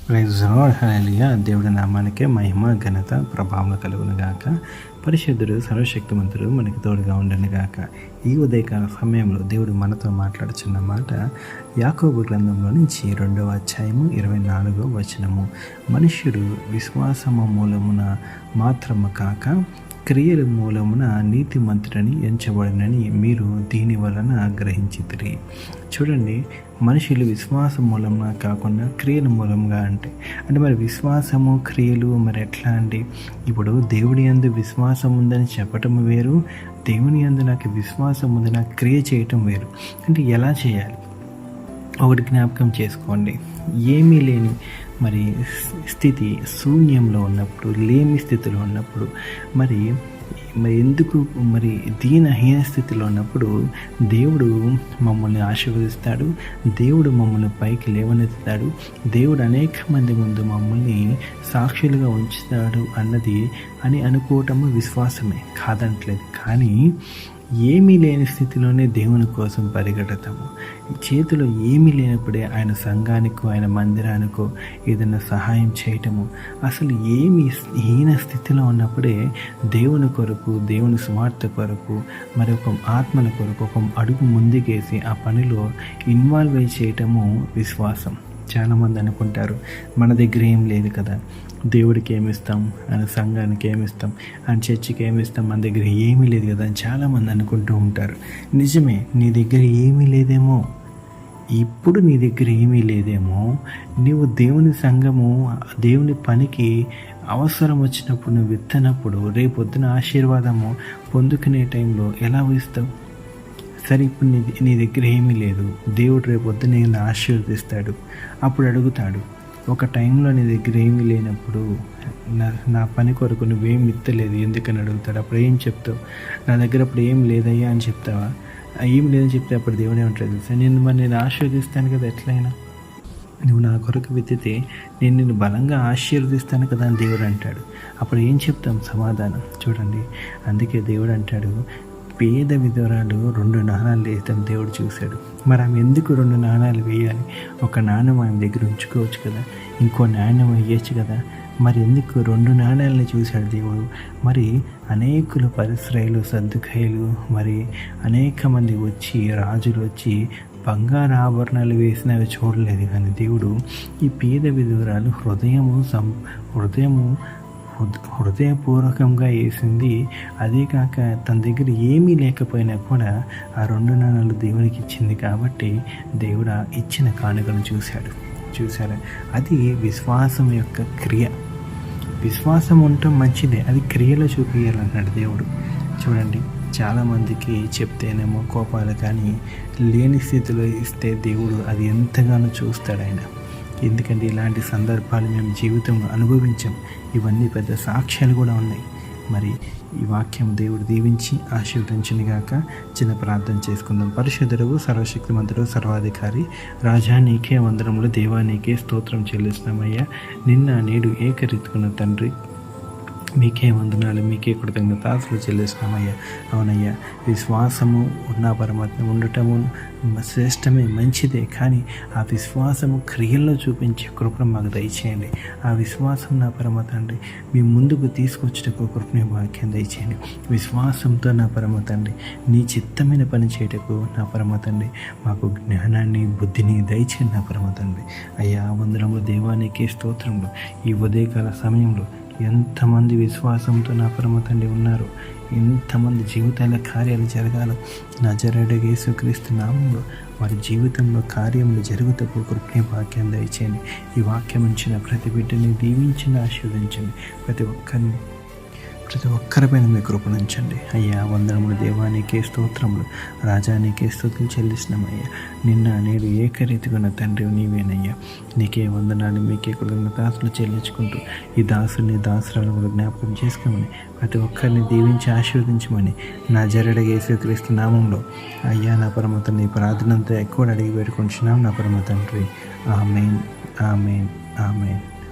Praise lord, హల్లెలూయా. దేవుడి నామానికే మహిమ, ఘనత, ప్రభావం కలుగును గాక. పరిశుద్ధుడు, సర్వశక్తిమంతుడు మనకి తోడుగా ఉండను గాక. ఈ ఉదయకాల సమయంలో దేవుడు మనతో మాట్లాడుచున్న మాట యాకోబు గ్రంథంలో నుంచి 2వ అధ్యాయము 24వ వచనము. మనుష్యుడు విశ్వాసము మూలమున మాత్రము కాక క్రియల మూలమున నీతిమంతుడని ఎంచబడినని మీరు దీని వలన గ్రహించితిరి. చూడండి, మనుషులు విశ్వాసం మూలంగా కాకుండా క్రియల మూలంగా అంటే మరి విశ్వాసము క్రియలు మరి ఎట్లా అంటే, ఇప్పుడు దేవుని యందు విశ్వాసం ఉందని చెప్పటం వేరు, దేవుని యందు నాకు విశ్వాసం ఉంది నాకు క్రియ చేయటం వేరు. అంటే ఎలా చేయాలి? ఒకటి జ్ఞాపకం చేసుకోండి. ఏమీ లేని మరి స్థితి, శూన్యంలో ఉన్నప్పుడు, లేమి స్థితిలో ఉన్నప్పుడు, మరి ఎందుకు మరి దీనహీన స్థితిలో ఉన్నప్పుడు దేవుడు మమ్మల్ని ఆశీర్వదిస్తాడు, దేవుడు మమ్మల్ని పైకి లేవనెత్తుతాడు, దేవుడు అనేక మంది ముందు మమ్మల్ని సాక్షులుగా ఉంచుతాడు అని అనుకోవటము విశ్వాసమే, కాదనట్లేదు. కానీ ఏమీ లేని స్థితిలోనే దేవుని కోసం పరిగెడతాము. చేతిలో ఏమీ లేనప్పుడే ఆయన సంఘానికో ఆయన మందిరానికో ఏదైనా సహాయం చేయటము, అసలు ఏమి హీన స్థితిలో ఉన్నప్పుడే దేవుని కొరకు, దేవుని స్వార్థ కొరకు, మరి ఒక ఆత్మల కొరకు ఒక అడుగు ముందుకేసి ఆ పనిలో ఇన్వాల్వ్ అయి చేయటము విశ్వాసం. చాలామంది అనుకుంటారు, మన దగ్గర ఏం లేదు కదా, దేవుడికి ఏమిస్తాం, ఆయన సంఘానికి ఏమిస్తాం, ఆయన చర్చికి ఏమిస్తాం, మన దగ్గర ఏమీ లేదు కదా అని చాలామంది అనుకుంటూ ఉంటారు. నిజమే, నీ దగ్గర ఏమీ లేదేమో, ఇప్పుడు నీ దగ్గర ఏమీ లేదేమో, నువ్వు దేవుని సంఘము, దేవుని పనికి అవసరం వచ్చినప్పుడు నువ్వు విత్తనప్పుడు రేపొద్దున ఆశీర్వాదము పొందుకునే టైంలో ఎలా ఇస్తావు? సరే, ఇప్పుడు నీ దగ్గర ఏమీ లేదు, దేవుడు రేపొద్దున నేను ఆశీర్వదిస్తాడు. అప్పుడు అడుగుతాడు, ఒక టైంలో నీ దగ్గర ఏమీ లేనప్పుడు నా పని కొరకు నువ్వేమి ఇత్తలేదు ఎందుకని అడుగుతాడు. అప్పుడు ఏం చెప్తావు? నా దగ్గర అప్పుడు ఏం లేదయ్యా అని చెప్తావా? ఏం లేదని చెప్తే అప్పుడు దేవుడు ఏమంటాడు తెలుసా, నేను ఆశీర్వదిస్తాను కదా, ఎట్లయినా నువ్వు నా కొరకు విత్తితే నేను బలంగా ఆశీర్వదిస్తాను కదా అని దేవుడు అంటాడు. అప్పుడు ఏం చెప్తాం సమాధానం? చూడండి, అందుకే దేవుడు అంటాడు, పేద విధవరాలు 2 నాణాలు వేయటం దేవుడు చూశాడు. మరి ఆమె ఎందుకు 2 నాణాలు వేయాలి? ఒక నాణ్యం ఆమె దగ్గర ఉంచుకోవచ్చు కదా, ఇంకో నాణ్యం వేయచ్చు కదా. మరి ఎందుకు 2 నాణ్యాలని చూశాడు దేవుడు? మరి అనేకులు పరిశ్రయలు, సర్దుకాయలు, మరి అనేక మంది వచ్చి, రాజులు వచ్చి బంగారు ఆభరణాలు వేసినవి చూడలేదు. కానీ దేవుడు ఈ పేద విధవరాలు హృదయపూర్వకంగా వేసింది. అదే కాక తన దగ్గర ఏమీ లేకపోయినా కూడా ఆ 2 నాణాలు దేవునికి ఇచ్చింది. కాబట్టి దేవుడు ఇచ్చిన కానుకను చూశారా? అది విశ్వాసం యొక్క క్రియ. విశ్వాసం ఉండటం మంచిదే, అది క్రియలో చూపించాలన్నాడు దేవుడు. చూడండి, చాలామందికి చెప్తేనేమో కోపాలు, కానీ లేని స్థితిలో ఇస్తే దేవుడు అది ఎంతగానో చూస్తాడు ఆయన. ఎందుకంటే ఇలాంటి సందర్భాలు మేము జీవితంలో అనుభవించాం. ఇవన్నీ పెద్ద సాక్ష్యాలు కూడా ఉన్నాయి. మరి ఈ వాక్యం దేవుడు దీవించి ఆశీర్వదించును గాక. చిన్న ప్రార్థన చేసుకుందాం. పరిశుద్ధుడు, సర్వశక్తిమంతుడు, సర్వాధికారి రాజా, నీకే వందనములు, దేవా నీకే స్తోత్రం చెల్లిస్తున్నామయ్యా. నిన్న నేడు ఏకరీతికున్న తండ్రి, మీకే వందనాలు, మీకే కృతజ్ఞతాస్తులు చెల్లిస్తున్నామయ్యా. అవునయ్యా, విశ్వాసము ఉన్న పరమాత్మ ఉండటము శ్రేష్టమే, మంచిదే. కానీ ఆ విశ్వాసము క్రియల్లో చూపించే కృపను మాకు దయచేయండి. ఆ విశ్వాసం నా పరమ తండ్రి మీ ముందుకు తీసుకొచ్చేటకు కృపని వాక్యం దయచేయండి. విశ్వాసంతో నా పరమ తండ్రి నీ చిత్తమైన పని చేయటకు నా పరమ తండ్రి మాకు జ్ఞానాన్ని, బుద్ధిని దయచేయండి నా పరమ తండ్రి. అయ్యా, వందనములు దేవానికి స్తోత్రములు. ఈ ఉదయకాల సమయంలో ఎంతమంది విశ్వాసంతో నా పరమ తండ్రి ఉన్నారు, ఎంతమంది జీవితాల కార్యాలు జరగాలి నజరేయుడైన యేసుక్రీస్తు నామములో వారి జీవితంలో కార్యములు జరుగుటకు కృపని వాక్యం దయచేయండి. ఈ వాక్యం ఇచ్చిన ప్రతి బిడ్డని దీవించండి, ఆశీర్వదించండి. ప్రతి ఒక్కరిపైన మీ కృపణించండి. అయ్యా, వందనములు దేవానికే స్తోత్రములు, రాజానికే స్తుతులు చెల్లిస్తున్నామయ్యా. నిన్న నేడు ఏకరీతిగా నా తండ్రి నీవేనయ్యా. నీకే వందనాలు, మీకే కృతజ్ఞతాస్తులు చెల్లించుకుంటూ ఈ దాసుని, దాసురాలు కూడా జ్ఞాపకం చేసుకోమని, ప్రతి ఒక్కరిని దీవించి ఆశీర్వదించమని నజరేయుడైన యేసుక్రీస్తు నామంలో అయ్యా నా పరమ తండ్రి ప్రార్థనంతా ఎక్కువ అడిగి పెట్టుకుంటున్నాం నా పరమ తండ్రి. ఆమేన్, ఆమేన్, ఆమేన్.